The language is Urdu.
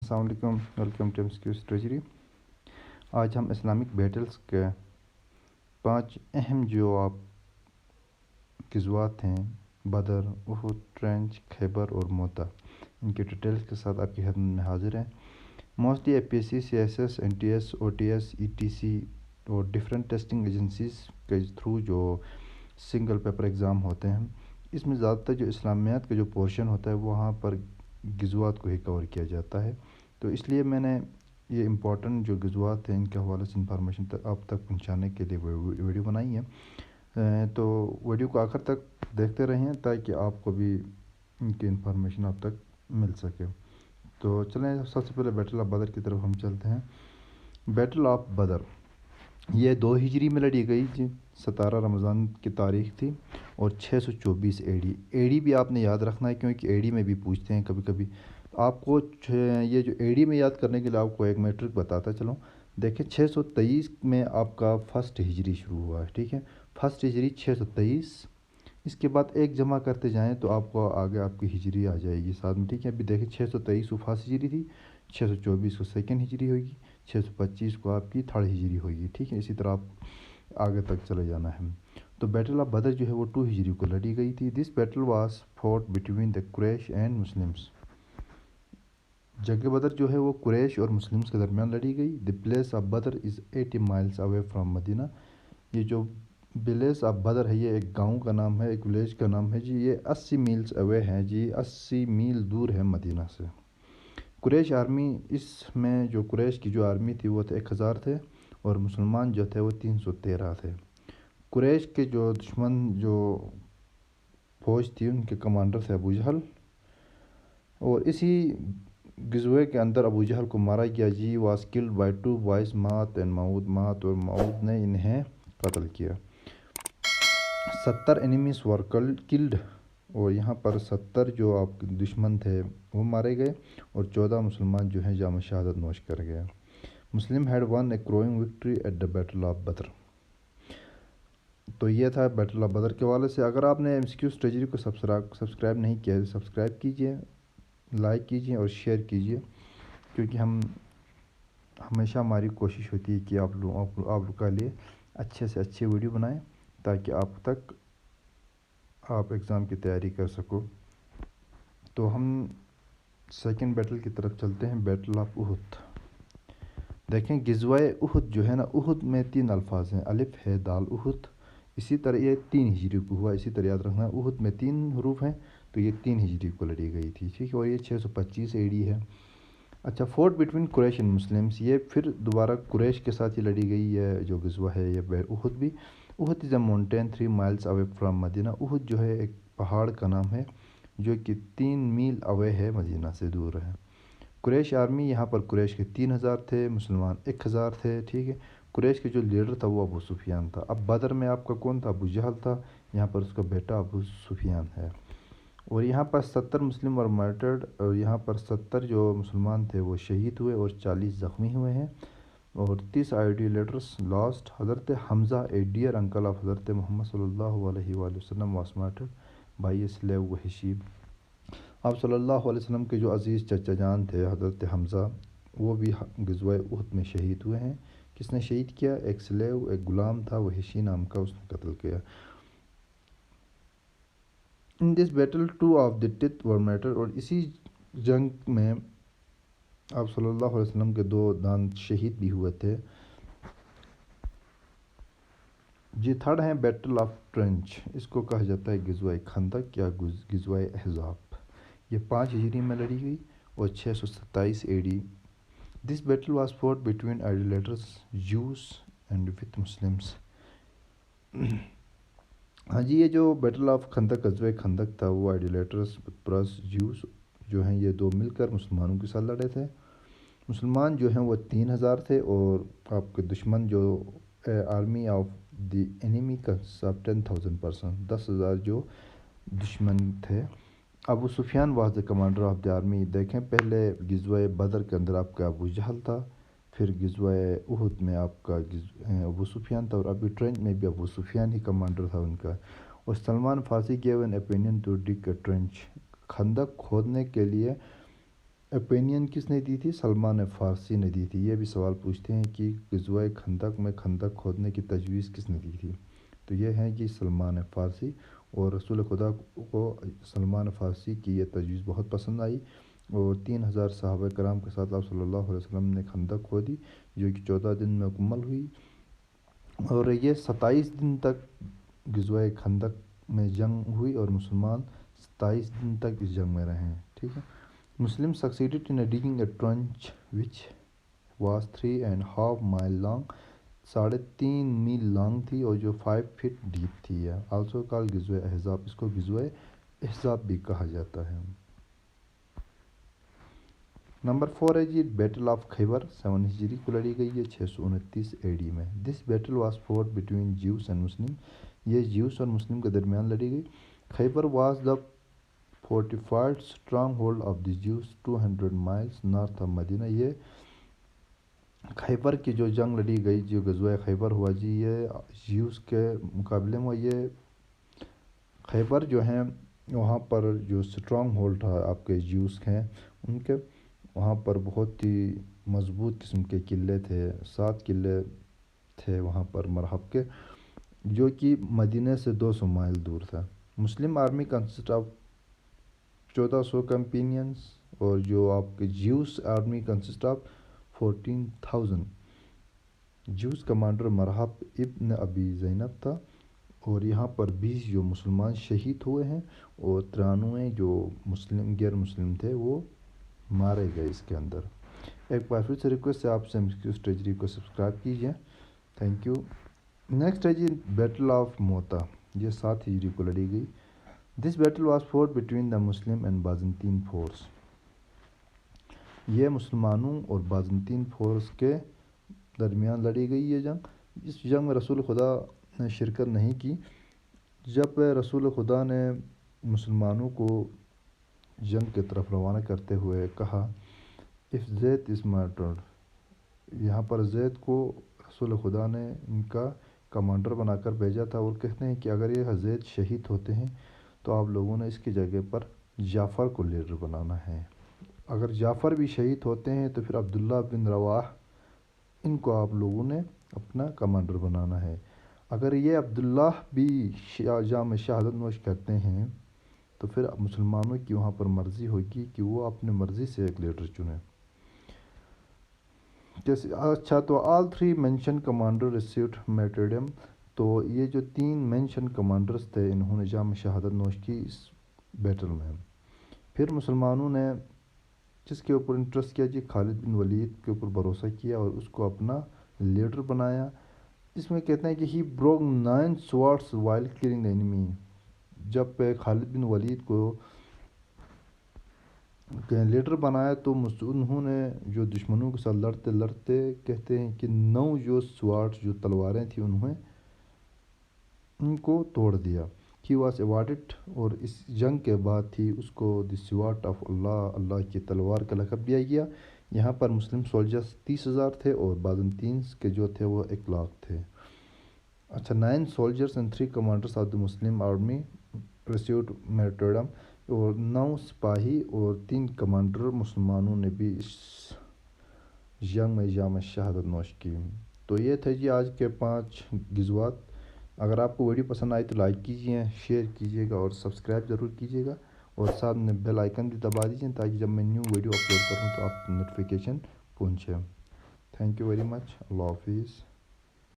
السلام علیکم، ویلکم ٹو MCQ ٹریجری۔ آج ہم اسلامک بیٹلز کے 5 اہم جو آپ غزوات ہیں، بدر، احد، ٹرینچ، خیبر اور موتا، ان کے ڈیٹیلز کے ساتھ آپ کی خدمت میں حاضر ہیں۔ Mostly APSC، CSS، NTS، OTS، ETC اور ڈفرینٹ ٹیسٹنگ ایجنسیز کے تھرو جو سنگل پیپر ایگزام ہوتے ہیں، اس میں زیادہ تر جو اسلامیات کا جو پورشن ہوتا ہے وہاں پر غزوات کو ہی کور کیا جاتا ہے، تو اس لیے میں نے یہ امپورٹنٹ جو غزوات ہیں ان کے حوالے سے انفارمیشن آپ تک پہنچانے کے لیے ویڈیو بنائی ہے۔ تو ویڈیو کو آخر تک دیکھتے رہیں تاکہ آپ کو بھی ان کی انفارمیشن آپ تک مل سکے۔ تو چلیں سب سے پہلے بیٹل آف بدر کی طرف ہم چلتے ہیں۔ بیٹل آف بدر یہ 2 ہجری میں لڑی گئی جی، 17 رمضان کی تاریخ تھی اور 624 AD بھی آپ نے یاد رکھنا ہے کیونکہ AD میں بھی پوچھتے ہیں کبھی کبھی آپ کو۔ یہ جو AD میں یاد کرنے کے لیے آپ کو ایک میٹرک بتاتا چلوں، دیکھیں 623 میں آپ کا فرسٹ ہجری شروع ہوا ہے، ٹھیک ہے، فرسٹ ہجری 623، اس کے بعد ایک جمع کرتے جائیں تو آپ کو آگے آپ کی ہجری آ جائے گی ساتھ میں، ٹھیک ہے۔ ابھی دیکھیں 623 کو فرسٹ ہجری تھی، 624 کو سیکنڈ ہجری ہوگی، 625 کو آپ کی تھرڈ ہجری ہوگی، ٹھیک ہے، اسی طرح آپ آگے تک چلے جانا ہے۔ تو بیٹل آف بدر جو ہے وہ 2 ہجری کو لڑی گئی تھی۔ This battle was fought between the Quraish and Muslims. جنگ بدر جو ہے وہ قریش اور مسلمس کے درمیان لڑی گئی۔ The place of Badr is 80 miles away from Medina. یہ جو پلیس آف بدر ہے یہ ایک گاؤں کا نام ہے، ایک ولیج کا نام ہے جی، یہ 80 میلز اوے ہے جی، 80 میل دور ہے مدینہ سے۔ قریش آرمی، اس میں جو قریش کی جو آرمی تھی وہ 1000 تھے اور مسلمان جو تھے وہ 313 تھے۔ قریش کے جو دشمن جو فوج تھی ان کے کمانڈر تھے ابو جہل، اور اسی غزوے کے اندر ابو جہل کو مارا گیا جی، واز کلڈ بائی 2 بوائز مات اینڈ معود۔ مات اور معود نے انہیں قتل کیا۔ 70 انیمیز ور کلڈ، اور یہاں پر 70 جو آپ دشمن تھے وہ مارے گئے اور 14 مسلمان جو ہیں جام شہادت نوش کر گئے۔ Muslim had won a growing victory at the battle of Badr. تو یہ تھا بیٹل آف بدر کے حوالے سے۔ اگر آپ نے MCQ ٹریجری کو سبسکرائب نہیں کیا ہے سبسکرائب کیجئے، لائک کیجئے اور شیئر کیجئے، کیونکہ ہمیشہ ہماری کوشش ہوتی ہے کہ آپ لوگوں کے لیے اچھے سے اچھے ویڈیو بنائیں تاکہ آپ ایگزام کی تیاری کر سکو۔ تو ہم سیکنڈ بیٹل کی طرف چلتے ہیں، بیٹل آف احد۔ دیکھیں غزوہ احد جو ہے نا، احد میں 3 الفاظ ہیں، الف ہے دال احد، اسی طرح یہ 3 ہجری کو ہوا، اسی طرح یاد رکھنا احد میں 3 حروف ہیں تو یہ 3 ہجری کو لڑی گئی تھی، ٹھیک ہے، اور یہ 625 AD ہے۔ اچھا، fought between Quraish and Muslims, یہ پھر دوبارہ قریش کے ساتھ ہی لڑی گئی ہے جو غزوہ ہے یہ احد بھی۔ Uhud is a mountain 3 miles away from Medina. Uhud جو ہے ایک پہاڑ کا نام ہے جو کہ 3 میل اوے ہے، مدینہ سے دور ہے۔ قریش آرمی، یہاں پر قریش کے 3000 تھے، مسلمان 1000 تھے، ٹھیک ہے۔ قریش کے جو لیڈر تھا وہ ابو سفیان تھا۔ اب بدر میں آپ کا کون تھا؟ ابو جہل تھا، یہاں پر اس کا بیٹا ابو سفیان ہے، اور یہاں پر 70 مسلم اور مرٹرڈ، اور یہاں پر 70 جو مسلمان تھے وہ شہید ہوئے اور 40 زخمی ہوئے ہیں، اور 30 IOD لیڈرس لاسٹ۔ حضرت حمزہ اے ڈیئر انکل آف حضرت محمد صلی اللہ علیہ وآلہ وسلم واز مرٹرڈ بائی اے سلیو وحشی۔ آپ صلی اللہ علیہ وسلم کے جو عزیز چچا جان تھے حضرت حمزہ، وہ بھی غزوہ احد میں شہید ہوئے ہیں۔ کس نے شہید کیا؟ ایک سلیو، ایک غلام تھا وحشی نام کا، اس نے قتل کیا۔ In this battle 2 of the teeth were martyred, اور اسی جنگ میں آپ صلی اللہ علیہ وسلم کے 2 دانت شہید بھی ہوئے تھے جی۔ تھرڈ ہے بیٹل آف ٹرینچ، اس کو کہا جاتا ہے غزوہ خندق یا غزوہ احزاب۔ یہ 5 ہجری میں لڑی گئی اور 627 AD۔ This battle was fought between idolaters Jews and with Muslims. ہاں جی، یہ جو بیٹل آف خندق، غزوہ خندق تھا، وہ آئیڈولیٹرز پلس جوس جو ہیں یہ 2 مل کر مسلمانوں کے ساتھ لڑے تھے۔ مسلمان جو ہیں وہ 3000 تھے اور آپ کے دشمن جو آرمی آف دی انیمی کا سب 10,000%، 10,000 جو دشمن تھے۔ Abu Sufyan was the commander of the army. دیکھیں پہلے غزوہ بدر کے اندر آپ کا ابو جہل تھا، پھر غزوہ احد میں آپ کا ابو سفیان تھا، اور ابھی ٹرینچ میں بھی ابو سفیان ہی کمانڈر تھا ان کا۔ اور Salman Farsi gave an opinion to dig a trench. خندق کھودنے کے لیے اوپینین کس نے دی تھی؟ سلمان فارسی نے دی تھی۔ یہ بھی سوال پوچھتے ہیں کہ غزوہ خندق میں خندق کھودنے کی تجویز کس نے دی تھی؟ تو یہ ہیں کہ سلمان فارسی، اور رسول خدا کو سلمان فارسی کی یہ تجویز بہت پسند آئی، اور 3000 صحابہ کرام کے ساتھ آپ صلی اللہ علیہ وسلم نے خندق کھودی، جو کہ 14 دن میں مکمل ہوئی، اور یہ 27 دن تک غزوہ خندق میں جنگ ہوئی، اور مسلمان 27 دن تک اس جنگ میں رہے ہیں، ٹھیک ہے۔ مسلم succeeded in digging a trench which was 3.5 mile long، 3.5 mile long تھی اور جو 5 فٹ ڈیپ تھی، آلسو کال غزوہ احزاب، اس کو غزوہ احزاب بھی کہا جاتا ہے۔ نمبر 4 ہے جی بیٹل آف خیبر، 7 ہجری کو لڑی گئی ہے 629 AD میں۔ This battle was fought between Jews and Muslim, یہ جیوس اور مسلم کے درمیان لڑی گئی۔ Khaybar was the fortified stronghold of the Jews 200 miles north of Medina. یہ خیبر کی جو جنگ لڑی گئی، جو غزوہ خیبر ہوا جی، یہ جیوس کے مقابلے میں، یہ خیبر جو ہیں وہاں پر جو اسٹرانگ ہولڈ تھا آپ کے جیوس ہیں ان کے، وہاں پر بہت ہی مضبوط قسم کے قلعے تھے، 7 قلعے تھے وہاں پر مرحب کے، جو کہ مدینہ سے 200 مائل دور تھا۔ Muslim army consist of 1400 companions, اور جو آپ کے Jews army consist of 14,000۔ Jews commander Marhab ibn Abi زینب تھا، اور یہاں پر 20 جو مسلمان شہید ہوئے ہیں، اور 93 جو مسلم غیر مسلم تھے وہ مارے گئے اس کے اندر۔ ایک بار پھر سے ریکویسٹ ہے آپ سے اسٹریٹجی کو سبسکرائب کیجئے، تھینک یو۔ نیکسٹ ہے جی بیٹل آف موتا، یہ 7 ہجری کو لڑی گئی۔ This battle was fought between the Muslim and Byzantine force, یہ مسلمانوں اور بازنطین فورس کے درمیان لڑی گئی یہ جنگ۔ اس جنگ میں رسول خدا نے شرکت نہیں کی۔ جب رسول خدا نے مسلمانوں کو جنگ کی طرف روانہ کرتے ہوئے کہا اف زید از martyred، یہاں پر زید کو رسول خدا نے ان کا کمانڈر بنا کر بھیجا تھا، اور کہتے ہیں کہ اگر یہ زید شہید ہوتے ہیں تو آپ لوگوں نے اس کی جگہ پر جعفر کو لیڈر بنانا ہے، اگر جعفر بھی شہید ہوتے ہیں تو پھر عبداللہ بن رواح ان کو آپ لوگوں نے اپنا کمانڈر بنانا ہے، اگر یہ عبداللہ بھی جام شہادت نوش کرتے ہیں تو پھر مسلمانوں کی وہاں پر مرضی ہوگی کہ وہ اپنے مرضی سے ایک لیڈر چنیں۔ اچھا، تو آل 3 مینشن کمانڈر ریسیوڈ میٹرڈم، تو یہ جو 3 مینشن کمانڈرز تھے انہوں نے جام شہادت نوش کی اس بیٹل میں۔ پھر مسلمانوں نے جس کے اوپر انٹرسٹ کیا جی خالد بن ولید کے اوپر بھروسہ کیا اور اس کو اپنا لیڈر بنایا۔ اس میں کہتے ہیں کہ ہی بروک 9 سوارڈس وائل کلنگ اینیمی، جب خالد بن ولید کو لیڈر بنایا تو انہوں نے جو دشمنوں کے ساتھ لڑتے لڑتے کہتے ہیں کہ 9 جو سوارڈ جو تلواریں تھیں انہوں نے ان کو توڑ دیا۔ ہی واز ایوارڈڈ، اور اس جنگ کے بعد تھی اس کو دی سوارڈ آف اللہ، اللہ کی تلوار کا لقب دیا گیا۔ یہاں پر مسلم سولجرز 30,000 تھے اور بازنطینز کے جو تھے وہ 1,00,000 تھے۔ اچھا، 9 soldiers and 3 commanders of the Muslim army received martyrdom, اور 9 سپاہی اور 3 کمانڈر مسلمانوں نے بھی اس جنگ میں جام شہادت نوش کی۔ تو یہ تھے جی آج کے 5 غزوات۔ اگر آپ کو ویڈیو پسند آئی تو لائک کیجیے، شیئر کیجیے گا اور سبسکرائب ضرور کیجیے گا، اور ساتھ میں بیل آئیکن بھی دبا دیجیے تاکہ جب میں نیو ویڈیو اپلوڈ کروں تو آپ کو نوٹیفیکیشن پہنچے۔ تھینک یو ویری مچ، اللہ حافظ۔